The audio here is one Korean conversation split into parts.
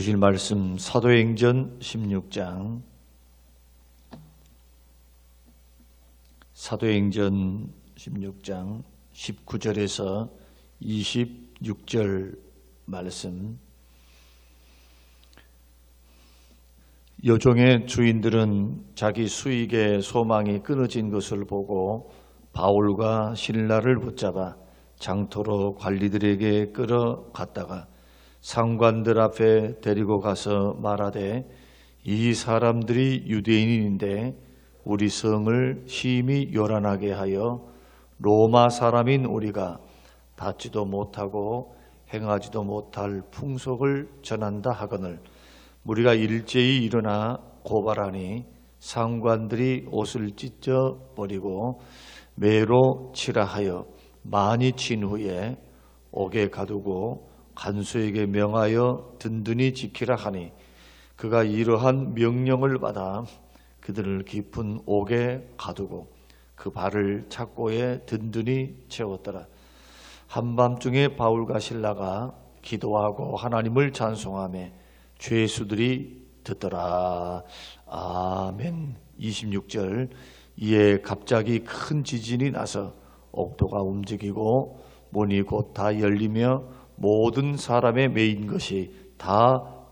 주실 말씀 사도행전 16장 사도행전 16장 19절에서 26절 말씀. 여종의 주인들은 자기 수익의 소망이 끊어진 것을 보고 바울과 실라를 붙잡아 장터로 관리들에게 끌어갔다가 상관들 앞에 데리고 가서 말하되, 이 사람들이 유대인인데 우리 성을 심히 요란하게 하여 로마 사람인 우리가 받지도 못하고 행하지도 못할 풍속을 전한다 하거늘 우리가 일제히 일어나 고발하니 상관들이 옷을 찢어 버리고 매로 치라 하여 많이 친 후에 옥에 가두고 간수에게 명하여 든든히 지키라 하니, 그가 이러한 명령을 받아 그들을 깊은 옥에 가두고 그 발을 착고에 든든히 채웠더라. 한밤중에 바울과 실라가 기도하고 하나님을 찬송하며 죄수들이 듣더라. 아멘. 26절. 이에 갑자기 큰 지진이 나서 옥도가 움직이고 문이 곧 다 열리며 모든 사람의 매인 것이 다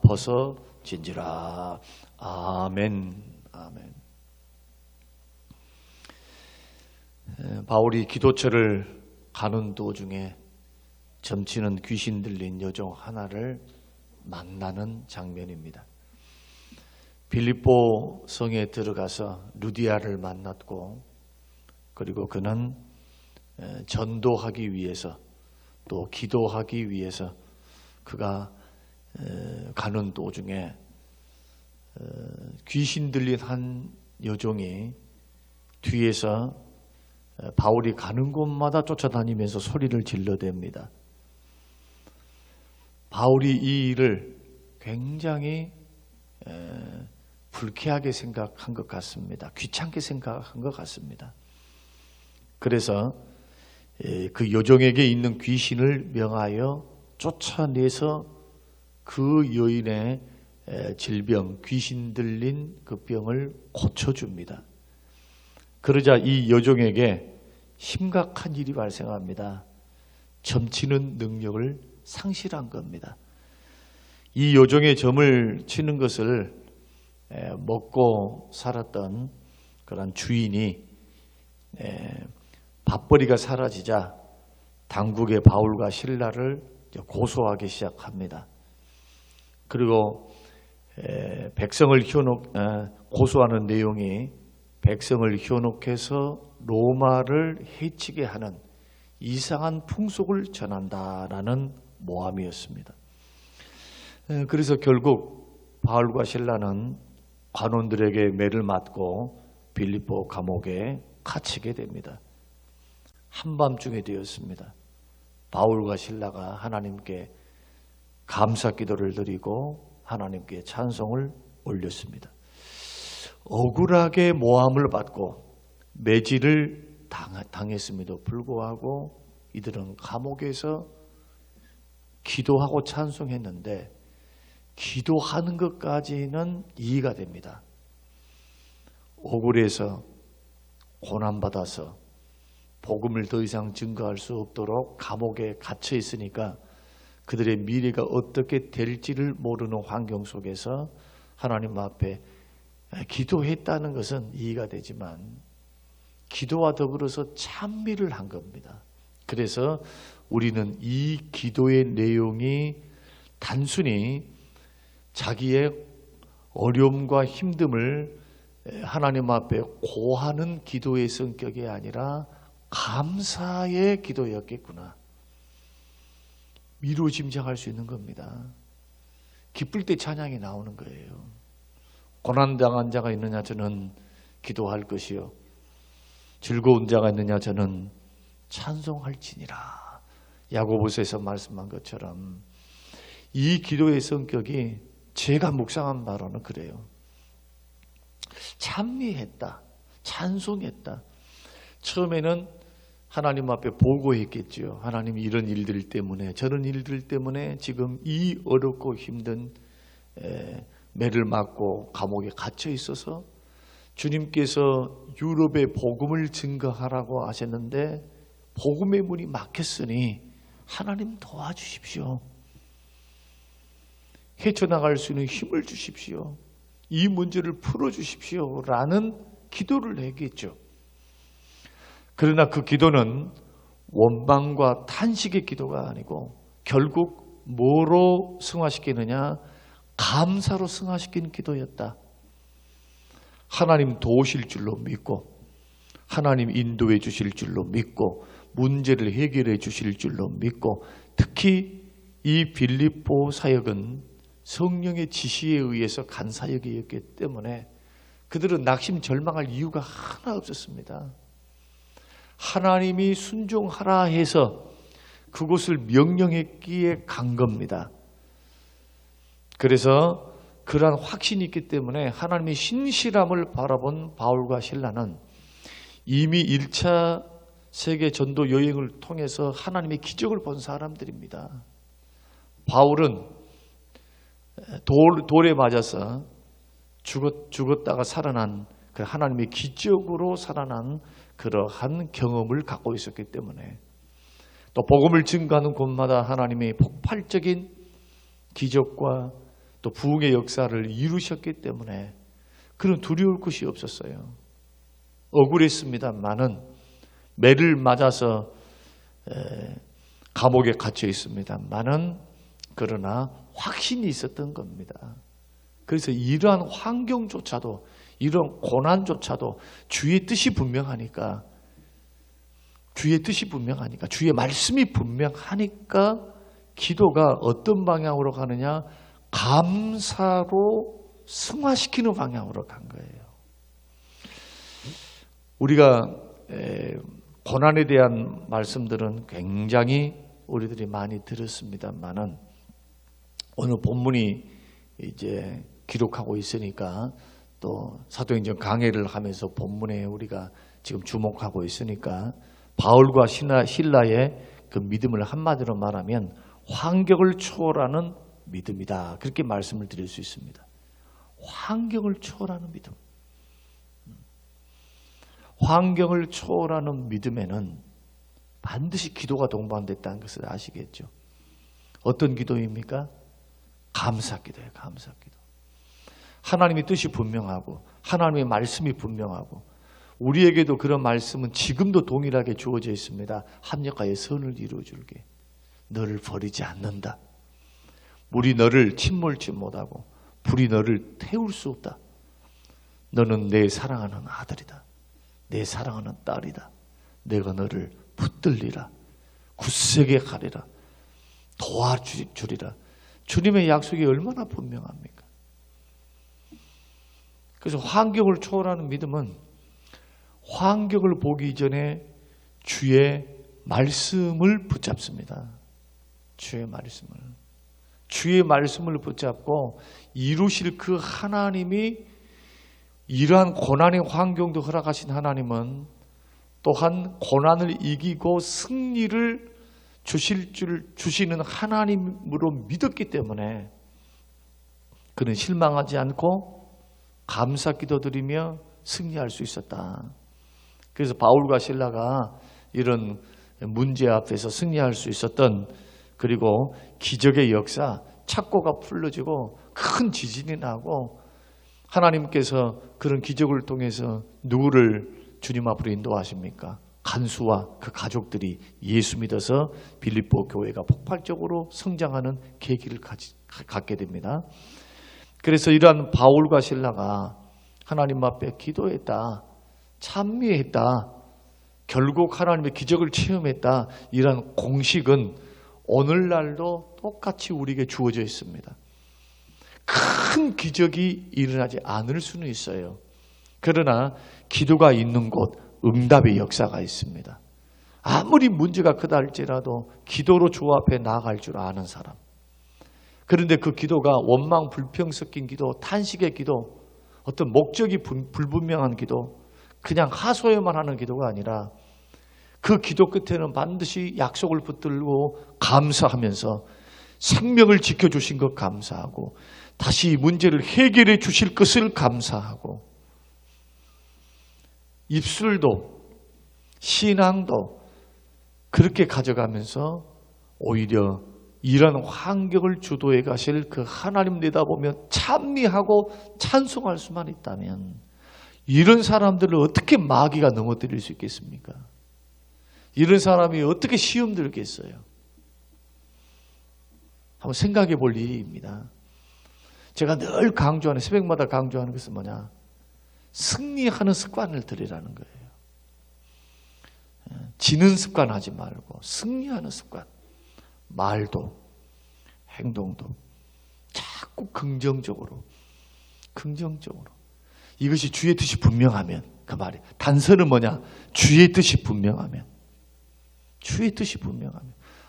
벗어진지라. 아멘. 아멘. 바울이 기도처를 가는 도중에 점치는 귀신 들린 여종 하나를 만나는 장면입니다. 빌립보 성에 들어가서 루디아를 만났고, 그리고 그는 전도하기 위해서 또 기도하기 위해서 그가 가는 도중에 귀신 들린 한 여종이 뒤에서 바울이 가는 곳마다 쫓아다니면서 소리를 질러댑니다. 바울이 이 일을 굉장히 불쾌하게 생각한 것 같습니다. 귀찮게 생각한 것 같습니다. 그래서 그 여종에게 있는 귀신을 명하여 쫓아내서 그 여인의 질병, 귀신 들린 그 병을 고쳐줍니다. 그러자 이 여종에게 심각한 일이 발생합니다. 점치는 능력을 상실한 겁니다. 이 여종의 점을 치는 것을 먹고 살았던 그런 주인이 밥벌이가 사라지자 당국의 바울과 실라를 고소하기 시작합니다. 그리고 백성을 고소하는 내용이 백성을 현혹해서 로마를 해치게 하는 이상한 풍속을 전한다라는 모함이었습니다. 그래서 결국 바울과 실라는 관원들에게 매를 맞고 빌립보 감옥에 갇히게 됩니다. 한밤중에 되었습니다. 바울과 실라가 하나님께 감사 기도를 드리고 하나님께 찬송을 올렸습니다. 억울하게 모함을 받고 매질을 당했음에도 불구하고 이들은 감옥에서 기도하고 찬송했는데, 기도하는 것까지는 이해가 됩니다. 억울해서 고난받아서 복음을 더 이상 증거할 수 없도록 감옥에 갇혀 있으니까 그들의 미래가 어떻게 될지를 모르는 환경 속에서 하나님 앞에 기도했다는 것은 이해가 되지만, 기도와 더불어서 찬미를 한 겁니다. 그래서 우리는 이 기도의 내용이 단순히 자기의 어려움과 힘듦을 하나님 앞에 고하는 기도의 성격이 아니라 감사의 기도였겠구나, 미루짐작할 수 있는 겁니다. 기쁠 때 찬양이 나오는 거예요. 고난당한 자가 있느냐 저는 기도할 것이요, 즐거운 자가 있느냐 저는 찬송할지니라. 야고보서에서 말씀한 것처럼 이 기도의 성격이 제가 묵상한 바로는 그래요. 찬미했다, 찬송했다. 처음에는 하나님 앞에 보고했겠지요. 하나님, 이런 일들 때문에, 저런 일들 때문에 지금 이 어렵고 힘든 매를 맞고 감옥에 갇혀 있어서 주님께서 유럽에 복음을 증거하라고 하셨는데 복음의 문이 막혔으니 하나님 도와주십시오. 헤쳐나갈 수 있는 힘을 주십시오. 이 문제를 풀어주십시오. 라는 기도를 했겠죠. 그러나 그 기도는 원망과 탄식의 기도가 아니고 결국 뭐로 승화시키느냐? 감사로 승화시키는 기도였다. 하나님 도우실 줄로 믿고 하나님 인도해 주실 줄로 믿고 문제를 해결해 주실 줄로 믿고 특히 이 빌립보 사역은 성령의 지시에 의해서 간 사역이었기 때문에 그들은 낙심 절망할 이유가 하나 없었습니다. 하나님이 순종하라 해서 그곳을 명령했기에 간 겁니다. 그래서 그러한 확신이 있기 때문에 하나님의 신실함을 바라본 바울과 실라는 이미 1차 세계 전도 여행을 통해서 하나님의 기적을 본 사람들입니다. 바울은 돌에 맞아서 죽었다가 살아난 그 하나님의 기적으로 살아난 그러한 경험을 갖고 있었기 때문에 또 복음을 증거하는 곳마다 하나님의 폭발적인 기적과 또 부흥의 역사를 이루셨기 때문에 그는 두려울 것이 없었어요. 억울했습니다만은 매를 맞아서 감옥에 갇혀 있습니다만은 그러나 확신이 있었던 겁니다. 그래서 이러한 환경조차도 이런 고난조차도 주의 뜻이 분명하니까 주의 말씀이 분명하니까 기도가 어떤 방향으로 가느냐? 감사로 승화시키는 방향으로 간 거예요. 우리가 고난에 대한 말씀들은 굉장히 우리들이 많이 들었습니다만은 오늘 본문이 이제 기록하고 있으니까 또 사도행전 강해를 하면서 본문에 우리가 지금 주목하고 있으니까 바울과 실라의 그 믿음을 한마디로 말하면 환경을 초월하는 믿음이다. 그렇게 말씀을 드릴 수 있습니다. 환경을 초월하는 믿음. 환경을 초월하는 믿음에는 반드시 기도가 동반됐다는 것을 아시겠죠. 어떤 기도입니까? 감사 기도예요. 감사 기도. 하나님의 뜻이 분명하고 하나님의 말씀이 분명하고 우리에게도 그런 말씀은 지금도 동일하게 주어져 있습니다. 합력하여 선을 이루어줄게. 너를 버리지 않는다. 물이 너를 침몰치 못하고 불이 너를 태울 수 없다. 너는 내 사랑하는 아들이다. 내 사랑하는 딸이다. 내가 너를 붙들리라. 굳세게 가리라. 도와주리라. 주님의 약속이 얼마나 분명합니까? 그래서 환경을 초월하는 믿음은 환경을 보기 전에 주의 말씀을 붙잡습니다. 주의 말씀을 붙잡고 이루실 그 하나님이 이러한 고난의 환경도 허락하신 하나님은 또한 고난을 이기고 승리를 주시는 하나님으로 믿었기 때문에 그는 실망하지 않고 감사 기도드리며 승리할 수 있었다. 그래서 바울과 실라가 이런 문제 앞에서 승리할 수 있었던 그리고 기적의 역사, 착고가 풀어지고 큰 지진이 나고 하나님께서 그런 기적을 통해서 누구를 주님 앞으로 인도하십니까? 간수와 그 가족들이 예수 믿어서 빌립보 교회가 폭발적으로 성장하는 계기를 갖게 됩니다. 그래서 이러한 바울과 실라가 하나님 앞에 기도했다, 찬미했다, 결국 하나님의 기적을 체험했다. 이런 공식은 오늘날도 똑같이 우리에게 주어져 있습니다. 큰 기적이 일어나지 않을 수는 있어요. 그러나 기도가 있는 곳 응답의 역사가 있습니다. 아무리 문제가 크다 할지라도 기도로 주 앞에 나아갈 줄 아는 사람. 그런데 그 기도가 원망 불평 섞인 기도, 탄식의 기도, 어떤 목적이 불분명한 기도, 그냥 하소연만 하는 기도가 아니라 그 기도 끝에는 반드시 약속을 붙들고 감사하면서 생명을 지켜주신 것 감사하고 다시 이 문제를 해결해 주실 것을 감사하고 입술도 신앙도 그렇게 가져가면서 오히려 이런 환경을 주도해 가실 그 하나님 내다보며 찬미하고 찬송할 수만 있다면 이런 사람들을 어떻게 마귀가 넘어뜨릴 수 있겠습니까? 이런 사람이 어떻게 시험 들겠어요? 한번 생각해 볼 일입니다. 제가 늘 강조하는, 새벽마다 강조하는 것은 뭐냐? 승리하는 습관을 들이라는 거예요. 지는 습관 하지 말고 승리하는 습관. 말도 행동도 자꾸 긍정적으로 이것이 주의 뜻이 분명하면, 그 말이 단서는 뭐냐? 주의 뜻이 분명하면,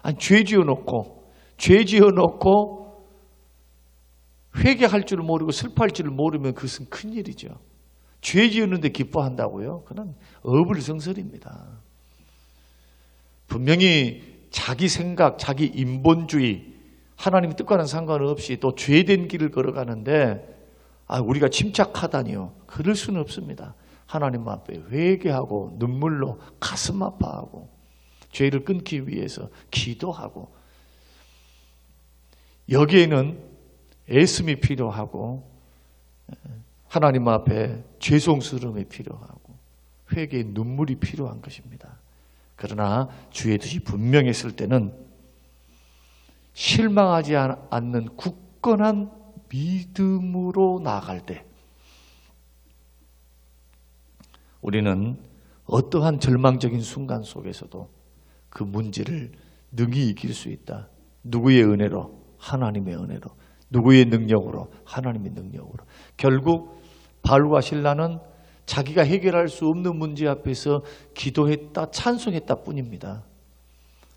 아니 죄 지어놓고 회개할 줄 모르고 슬퍼할 줄 모르면 그것은 큰일이죠. 죄 지었는데 기뻐한다고요? 그건 어불성설입니다. 분명히 자기 생각, 자기 인본주의, 하나님의 뜻과는 상관없이 또 죄된 길을 걸어가는데 우리가 침착하다니요. 그럴 수는 없습니다. 하나님 앞에 회개하고 눈물로 가슴 아파하고 죄를 끊기 위해서 기도하고 여기에는 애씀이 필요하고 하나님 앞에 죄송스러움이 필요하고 회개의 눈물이 필요한 것입니다. 그러나 주의 뜻이 분명했을 때는 실망하지 않는 굳건한 믿음으로 나아갈 때 우리는 어떠한 절망적인 순간 속에서도 그 문제를 능히 이길 수 있다. 누구의 은혜로? 하나님의 은혜로. 누구의 능력으로? 하나님의 능력으로. 결국 바울과 실라는 자기가 해결할 수 없는 문제 앞에서 기도했다, 찬송했다 뿐입니다.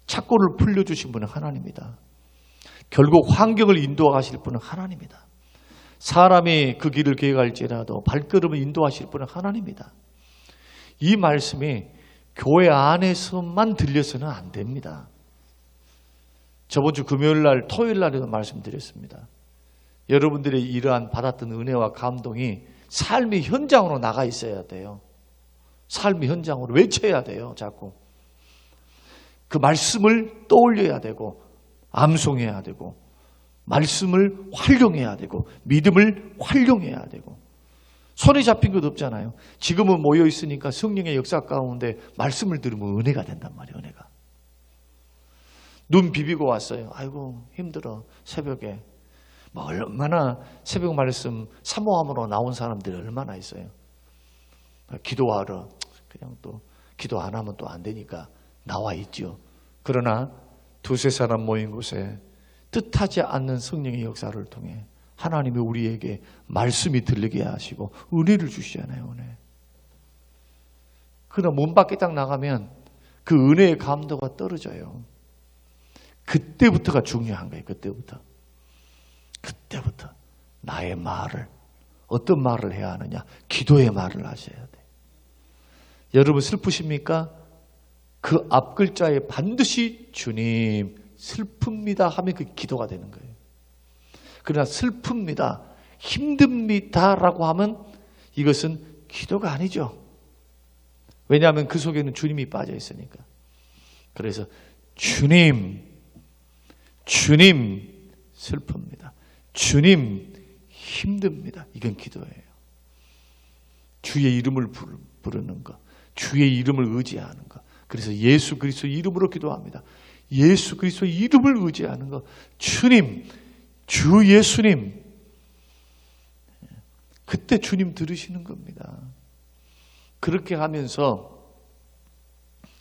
착고를 풀려주신 분은 하나님이다. 결국 환경을 인도하실 분은 하나님이다. 사람이 그 길을 계획할지라도 발걸음을 인도하실 분은 하나님이다. 이 말씀이 교회 안에서만 들려서는 안 됩니다. 저번 주 금요일 날, 토요일 날에도 말씀드렸습니다. 여러분들의 이러한 받았던 은혜와 감동이 삶의 현장으로 나가 있어야 돼요. 삶의 현장으로 외쳐야 돼요. 자꾸 그 말씀을 떠올려야 되고 암송해야 되고 말씀을 활용해야 되고 믿음을 활용해야 되고 손에 잡힌 것 없잖아요. 지금은 모여 있으니까 성령의 역사 가운데 말씀을 들으면 은혜가 된단 말이에요. 은혜가. 눈 비비고 왔어요. 아이고 힘들어. 새벽에 얼마나 새벽 말씀 사모함으로 나온 사람들이 얼마나 있어요. 기도하러 그냥 또 기도 안 하면 또 안 되니까 나와 있죠. 그러나 두세 사람 모인 곳에 뜻하지 않는 성령의 역사를 통해 하나님이 우리에게 말씀이 들리게 하시고 은혜를 주시잖아요. 은혜. 그러나 문 밖에 딱 나가면 그 은혜의 감도가 떨어져요. 그때부터가 중요한 거예요. 그때부터 나의 말을 어떤 말을 해야 하느냐? 기도의 말을 하셔야 돼. 여러분 슬프십니까? 그 앞 글자에 반드시 주님 슬픕니다 하면 그 기도가 되는 거예요. 그러나 슬픕니다, 힘듭니다라고 하면 이것은 기도가 아니죠. 왜냐하면 그 속에는 주님이 빠져 있으니까. 그래서 주님 슬픕니다. 주님 힘듭니다. 이건 기도예요. 주의 이름을 부르는 것, 주의 이름을 의지하는 것. 그래서 예수 그리스도 이름으로 기도합니다. 예수 그리스도 이름을 의지하는 것. 주님, 주 예수님. 그때 주님 들으시는 겁니다. 그렇게 하면서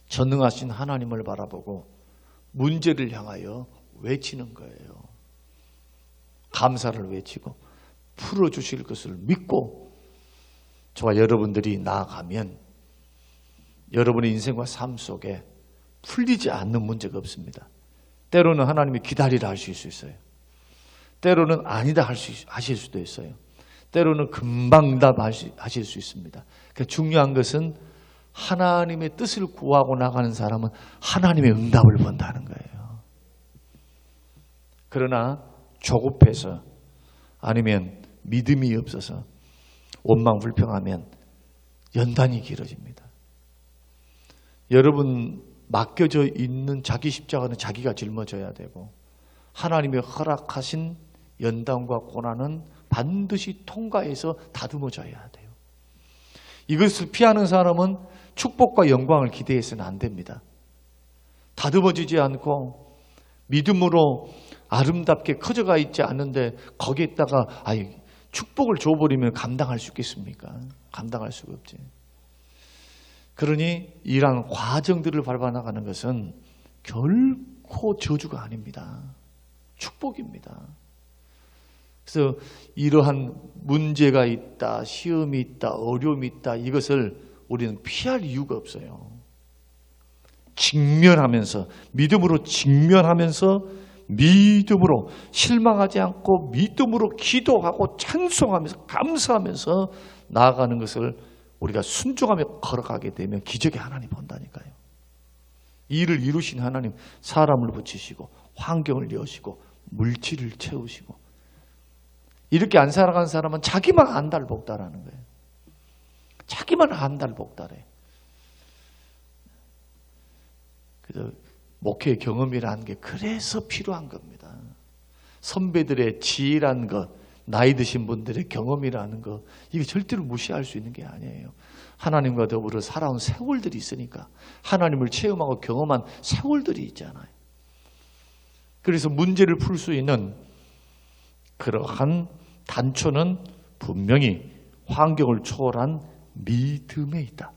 전능하신 하나님을 바라보고 문제를 향하여 외치는 거예요. 감사를 외치고 풀어주실 것을 믿고 저와 여러분들이 나아가면 여러분의 인생과 삶 속에 풀리지 않는 문제가 없습니다. 때로는 하나님이 기다리라 하실 수 있어요. 때로는 아니다 하실 수도 있어요. 때로는 금방 응답하실 수 있습니다. 그러니까 중요한 것은 하나님의 뜻을 구하고 나가는 사람은 하나님의 응답을 본다는 거예요. 그러나 조급해서 아니면 믿음이 없어서 원망불평하면 연단이 길어집니다. 여러분 맡겨져 있는 자기 십자가는 자기가 짊어져야 되고 하나님이 허락하신 연단과 고난은 반드시 통과해서 다듬어져야 돼요. 이것을 피하는 사람은 축복과 영광을 기대해서는 안 됩니다. 다듬어지지 않고 믿음으로 아름답게 커져가 있지 않는데 거기에다가 축복을 줘버리면 감당할 수 있겠습니까? 감당할 수가 없지. 그러니 이러한 과정들을 밟아나가는 것은 결코 저주가 아닙니다. 축복입니다. 그래서 이러한 문제가 있다, 시험이 있다, 어려움이 있다, 이것을 우리는 피할 이유가 없어요. 직면하면서, 믿음으로 직면하면서 믿음으로 실망하지 않고 믿음으로 기도하고 찬송하면서 감사하면서 나아가는 것을 우리가 순종하며 걸어가게 되면 기적의 하나님 본다니까요. 이 일을 이루신 하나님, 사람을 붙이시고 환경을 여시고 물질을 채우시고, 이렇게 안 살아간 사람은 자기만 안달복달하는 거예요. 자기만 안달복달해. 그래서 목회 경험이라는 게 그래서 필요한 겁니다. 선배들의 지혜란 것, 나이 드신 분들의 경험이라는 것, 이게 절대로 무시할 수 있는 게 아니에요. 하나님과 더불어 살아온 세월들이 있으니까, 하나님을 체험하고 경험한 세월들이 있잖아요. 그래서 문제를 풀 수 있는 그러한 단초는 분명히 환경을 초월한 믿음에 있다.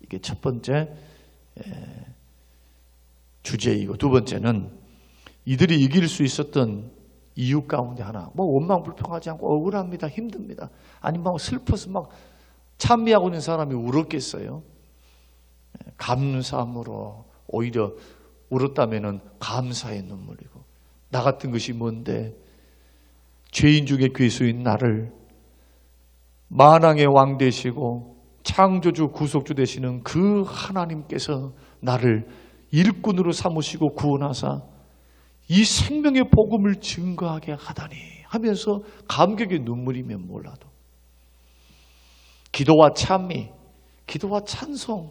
이게 첫 번째 주제이고, 두 번째는 이들이 이길 수 있었던 이유 가운데 하나, 원망불평하지 않고 억울합니다, 힘듭니다, 아니면 슬퍼서 막 찬미하고 있는 사람이 울었겠어요? 감사함으로 오히려 울었다면은 감사의 눈물이고, 나 같은 것이 뭔데 죄인 중에 괴수인 나를 만왕의 왕 되시고 창조주 구속주 되시는 그 하나님께서 나를 일꾼으로 삼으시고 구원하사 이 생명의 복음을 증거하게 하다니 하면서 감격의 눈물이면 몰라도, 기도와 찬미, 기도와 찬송,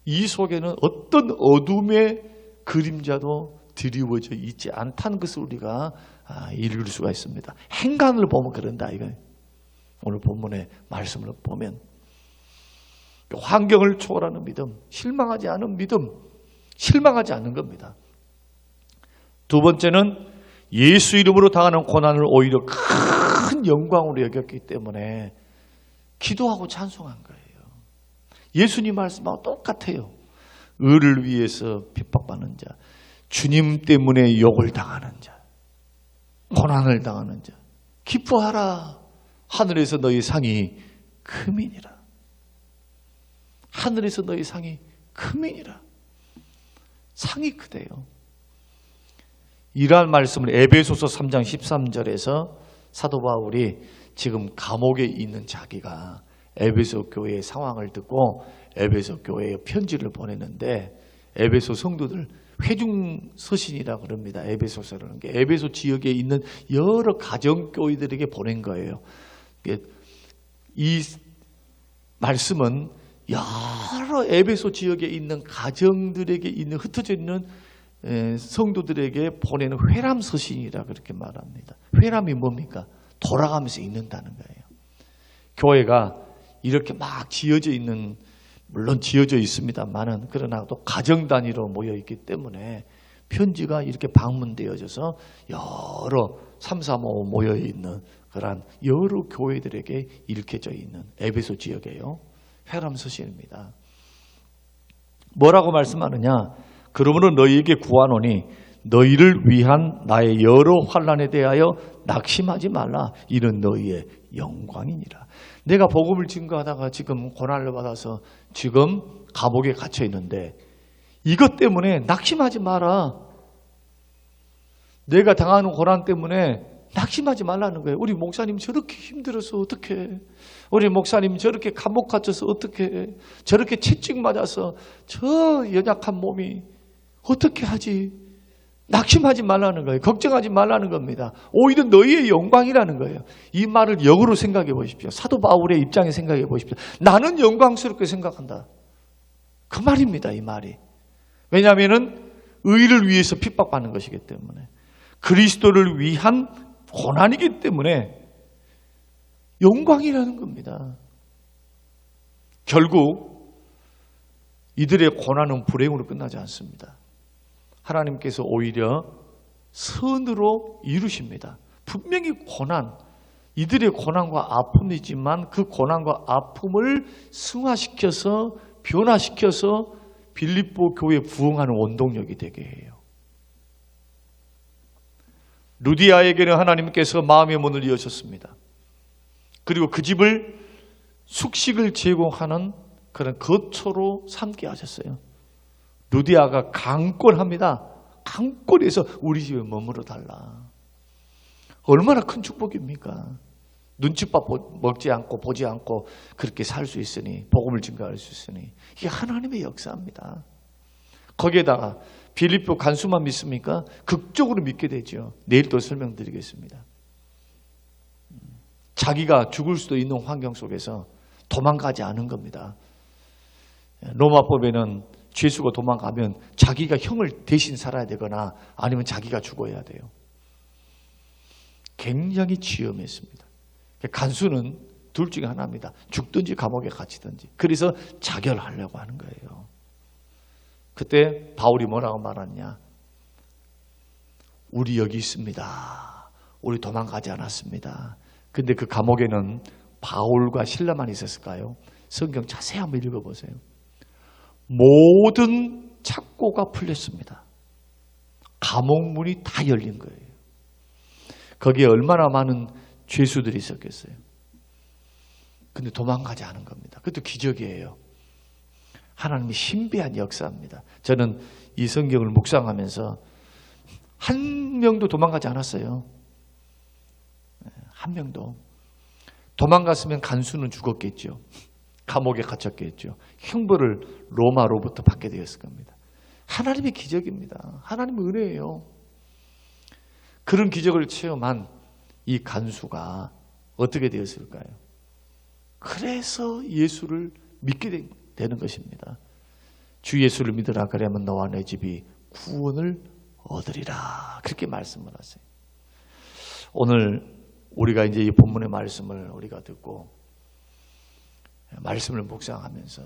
이 속에는 어떤 어둠의 그림자도 드리워져 있지 않다는 것을 우리가 읽을 수가 있습니다. 행간을 보면 그런다 이거예요. 오늘 본문의 말씀을 보면 환경을 초월하는 믿음, 실망하지 않은 믿음, 실망하지 않는 겁니다. 두 번째는 예수 이름으로 당하는 고난을 오히려 큰 영광으로 여겼기 때문에 기도하고 찬송한 거예요. 예수님 말씀하고 똑같아요. 의를 위해서 핍박받는 자, 주님 때문에 욕을 당하는 자, 고난을 당하는 자, 기뻐하라. 하늘에서 너희 상이 크미니라. 하늘에서 너희 상이 크미니라. 상이 크대요. 이러한 말씀을 에베소서 3장 13절에서 사도 바울이 지금 감옥에 있는 자기가 에베소 교회의 상황을 듣고 에베소 교회에 편지를 보냈는데, 에베소 성도들 회중 서신이라고 그럽니다. 에베소서라는 게 에베소 지역에 있는 여러 가정교회들에게 보낸 거예요. 이 말씀은 여러 에베소 지역에 있는 가정들에게 있는 흩어져 있는 성도들에게 보내는 회람 서신이라 그렇게 말합니다. 회람이 뭡니까? 돌아가면서 읽는다는 거예요. 교회가 이렇게 막 지어져 있는, 물론 지어져 있습니다만은 그러나 또 가정 단위로 모여 있기 때문에 편지가 이렇게 방문되어져서 여러 3, 4, 5 모여 있는 그러한 여러 교회들에게 읽혀져 있는 에베소 지역이에요. 회람 서신입니다. 뭐라고 말씀하느냐? 그러므로 너희에게 구하노니 너희를 위한 나의 여러 환난에 대하여 낙심하지 말라. 이는 너희의 영광이니라. 내가 복음을 증거하다가 지금 고난을 받아서 지금 감옥에 갇혀 있는데 이것 때문에 낙심하지 마라. 내가 당하는 고난 때문에 낙심하지 말라는 거예요. 우리 목사님 저렇게 힘들어서 어떡해. 우리 목사님 저렇게 감옥 갇혀서 어떡해. 저렇게 채찍 맞아서 저 연약한 몸이 어떻게 하지. 낙심하지 말라는 거예요. 걱정하지 말라는 겁니다. 오히려 너희의 영광이라는 거예요. 이 말을 역으로 생각해 보십시오. 사도 바울의 입장에 생각해 보십시오. 나는 영광스럽게 생각한다. 그 말입니다. 이 말이. 왜냐하면 의를 위해서 핍박받는 것이기 때문에, 그리스도를 위한 고난이기 때문에 영광이라는 겁니다. 결국 이들의 고난은 불행으로 끝나지 않습니다. 하나님께서 오히려 선으로 이루십니다. 분명히 고난, 이들의 고난과 아픔이지만 그 고난과 아픔을 승화시켜서 변화시켜서 빌립보 교회에 부흥하는 원동력이 되게 해요. 루디아에게는 하나님께서 마음의 문을 여셨습니다. 그리고 그 집을 숙식을 제공하는 그런 거처로 삼게 하셨어요. 루디아가 강권합니다. 강권해서 우리 집에 머물러 달라. 얼마나 큰 축복입니까? 눈칫밥 먹지 않고 보지 않고 그렇게 살 수 있으니, 복음을 증거할 수 있으니, 이게 하나님의 역사입니다. 거기에다가 빌립보 간수만 믿습니까? 극적으로 믿게 되죠. 내일 또 설명드리겠습니다. 자기가 죽을 수도 있는 환경 속에서 도망가지 않은 겁니다. 로마법에는 죄수가 도망가면 자기가 형을 대신 살아야 되거나 아니면 자기가 죽어야 돼요. 굉장히 치열했습니다. 간수는 둘 중에 하나입니다. 죽든지 감옥에 갇히든지. 그래서 자결하려고 하는 거예요. 그때 바울이 뭐라고 말하냐? 우리 여기 있습니다. 우리 도망가지 않았습니다. 근데 그 감옥에는 바울과 실라만 있었을까요? 성경 자세히 한번 읽어보세요. 모든 착고가 풀렸습니다. 감옥문이 다 열린 거예요. 거기에 얼마나 많은 죄수들이 있었겠어요. 근데 도망가지 않은 겁니다. 그것도 기적이에요. 하나님의 신비한 역사입니다. 저는 이 성경을 묵상하면서 한 명도 도망가지 않았어요. 한 명도. 도망갔으면 간수는 죽었겠죠. 감옥에 갇혔겠죠. 형벌을 로마로부터 받게 되었을 겁니다. 하나님의 기적입니다. 하나님의 은혜예요. 그런 기적을 체험한 이 간수가 어떻게 되었을까요? 그래서 예수를 믿게 되는 것입니다. 주 예수를 믿으라, 그러면 너와 내 집이 구원을 얻으리라. 그렇게 말씀을 하세요. 오늘 우리가 이제 이 본문의 말씀을 우리가 듣고 말씀을 묵상하면서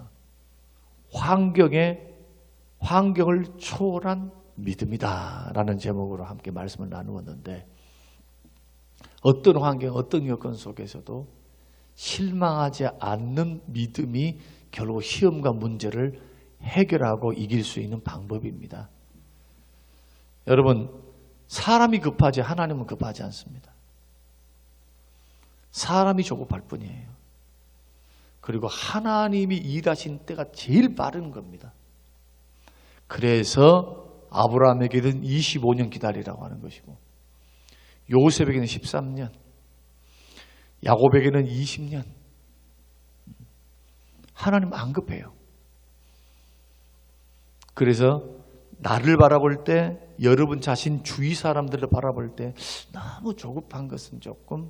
환경을 초월한 믿음이다 라는 제목으로 함께 말씀을 나누었는데, 어떤 환경, 어떤 여건 속에서도 실망하지 않는 믿음이 결국 시험과 문제를 해결하고 이길 수 있는 방법입니다. 여러분, 사람이 급하지 하나님은 급하지 않습니다. 사람이 조급할 뿐이에요. 그리고 하나님이 일하신 때가 제일 빠른 겁니다. 그래서 아브라함에게는 25년 기다리라고 하는 것이고, 요셉에게는 13년, 야곱에게는 20년. 하나님 안 급해요. 그래서 나를 바라볼 때, 여러분 자신 주위 사람들을 바라볼 때 너무 조급한 것은 조금,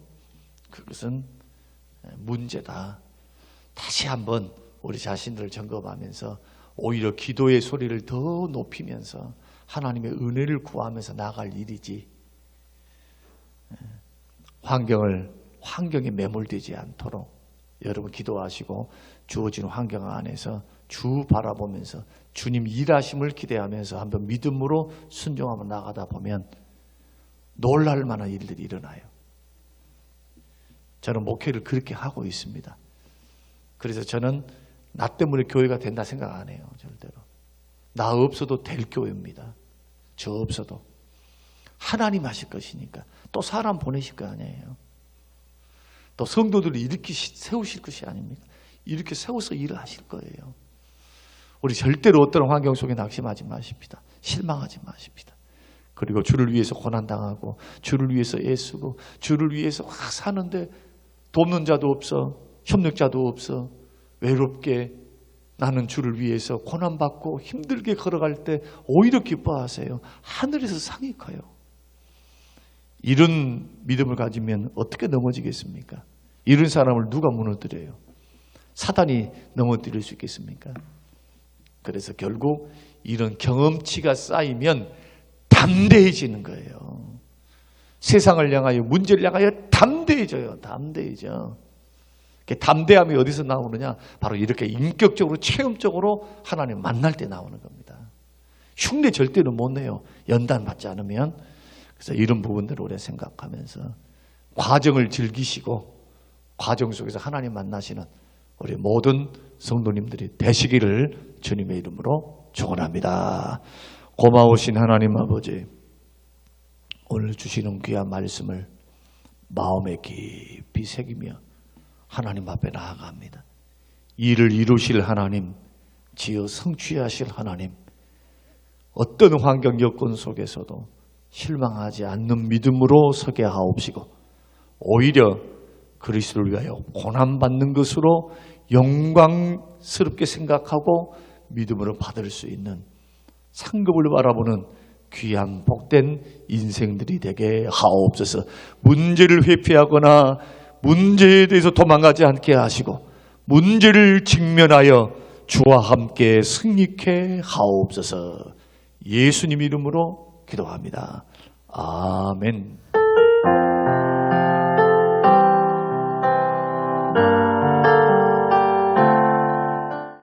그것은 문제다. 다시 한번 우리 자신들을 점검하면서 오히려 기도의 소리를 더 높이면서 하나님의 은혜를 구하면서 나아갈 일이지, 환경에 매몰되지 않도록 여러분 기도하시고 주어진 환경 안에서 주 바라보면서 주님 일하심을 기대하면서 한번 믿음으로 순종하며 나가다 보면 놀랄 만한 일들이 일어나요. 저는 목회를 그렇게 하고 있습니다. 그래서 저는 나 때문에 교회가 된다 생각 안 해요. 절대로. 나 없어도 될 교회입니다. 저 없어도. 하나님 하실 것이니까. 또 사람 보내실 거 아니에요. 또 성도들을 이렇게 세우실 것이 아닙니까? 이렇게 세워서 일을 하실 거예요. 우리 절대로 어떤 환경 속에 낙심하지 마십시다. 실망하지 마십시다. 그리고 주를 위해서 고난당하고 주를 위해서 애쓰고 주를 위해서 막 사는데 돕는 자도 없어, 협력자도 없어, 외롭게 나는 주를 위해서 고난받고 힘들게 걸어갈 때 오히려 기뻐하세요. 하늘에서 상이 커요. 이런 믿음을 가지면 어떻게 넘어지겠습니까? 이런 사람을 누가 무너뜨려요? 사단이 넘어뜨릴 수 있겠습니까? 그래서 결국 이런 경험치가 쌓이면 담대해지는 거예요. 세상을 향하여, 문제를 향하여 담대해져요. 담대해져. 담대함이 어디서 나오느냐? 바로 이렇게 인격적으로, 체험적으로 하나님 만날 때 나오는 겁니다. 흉내 절대로 못 내요. 연단 받지 않으면. 그래서 이런 부분들을 우리가 생각하면서 과정을 즐기시고 과정 속에서 하나님 만나시는 우리 모든 성도님들이 되시기를 주님의 이름으로 축원합니다. 고마우신 하나님 아버지, 오늘 주시는 귀한 말씀을 마음에 깊이 새기며 하나님 앞에 나아갑니다. 이를 이루실 하나님, 지어 성취하실 하나님, 어떤 환경 여건 속에서도 실망하지 않는 믿음으로 서게 하옵시고 오히려 그리스도를 위하여 고난받는 것으로 영광스럽게 생각하고 믿음으로 받을 수 있는 상급을 바라보는 귀한 복된 인생들이 되게 하옵소서. 문제를 회피하거나 문제에 대해서 도망가지 않게 하시고 문제를 직면하여 주와 함께 승리케 하옵소서. 예수님 이름으로 기도합니다. 아멘.